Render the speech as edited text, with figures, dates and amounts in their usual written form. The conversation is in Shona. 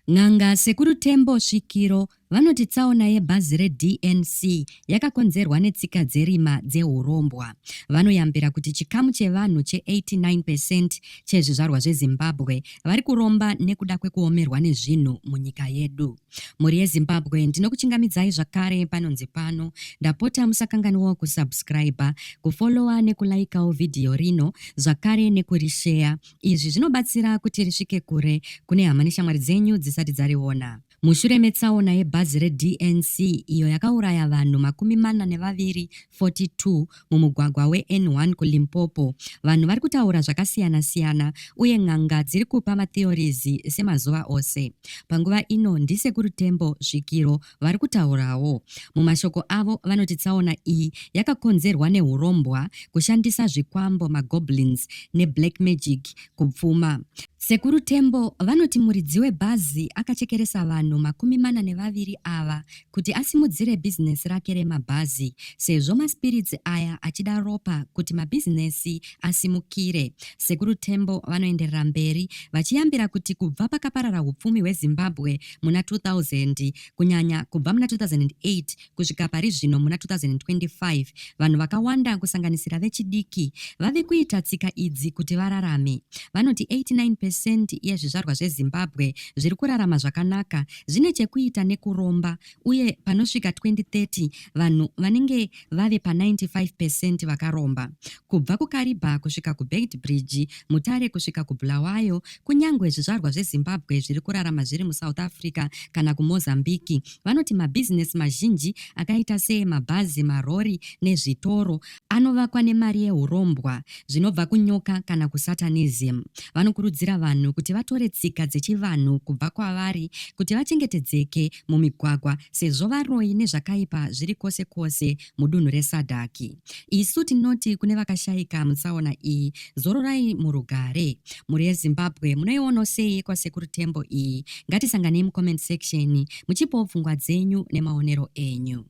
N'anga Sekuru Tembo Svikiro vanoti tsaona yebhazi reDNC yakakonzerwa netsika dzerima dzeurombwa. Vanoyambira kuti chikamu chevanhu che89% chezvizvarwa zveZimbabwe vari kuromba nekuda kwekuomerwa nezvinhu munyika yedu. Mhuri yeZimbabwe, ndinokuchingamidzai zvakare panonzi pano. Ndapota musakanganwawo kusubscribe, kufollowa nekulaikawo vhidhiyo rino, zvakare nekurisheya. Izvi zvinobatsira kuti risvike kure kune hama neshamwari dzenyu dzisati dzariona. Mushure metsaona yebhazi reDNC iyo yakauraya vanhu 42 mumugwagwa weN1 kuLimpopo, vanhu vari kutaura zvakasiyana-siyana uye n'anga dziri kupa matheories semazuva ose. Panguva ino ndiSekuru Tembo Svikiro vari kutaurawo. Mumashoko avo vanoti tsaona iyi yakakonzerwa neurombwa, kushandisa zvikwambo, magoblins neblack magic kupfuma. Sekuru Tembo vanoti muridzi webhazi akachekeresa vanhu 42 ava kuti asimudzire bhizinesi rake remabhazi, sezvo maspirits aya achida ropa kuti mabhizinesi asimukire. Sekuru Tembo vanoenderera mberi vachiyambira kuti kubva pakaparara hupfumi hweZimbabwe muna 2000 kunyanya kubva muna 2008 kusvika pari zvino muna 2025, vanhu vakawanda kusanganisira vechidiki vave kuita tsika idzi kuti vararame. Vanoti 89% yezvizvarwa zveZimbabwe zviri kurarama zvakanaka zvine chekuita nekuromba, uye panosvika 2030 vanhu vanenge vave pa95% vakaromba. Kubva kuKariba kusvika kuBeitbridge, Mutare kusvika kuBulawayo, kunyangwe zvizvarwa zveZimbabwe zviri kurarama zviri muSouth Africa kana kuMozambique, vanoti mabhizinesi mazhinji akaita seemabhazi, marori nezvitoro anovakwa nemari yeurombwa, zvinobva kunyoka kana kusatanism. Vanokurudzira vanhu kuti vatore tsika dzechivanhu kubva kwavari kuti vachengetedzeke mumigwagwa, sezvo varoyi nezvakaipa zviri kwose kwose mudunhu reSadaki. Isu tinoti kune vakashayika mutsaona iyi, zororai murugare. Mhuri yeZimbabwe, munoionawo sei kwaSekuru Tembo iyi? Ngatisanganei mucomment section muchipawo pfungwa dzenyu nemaonero enyu.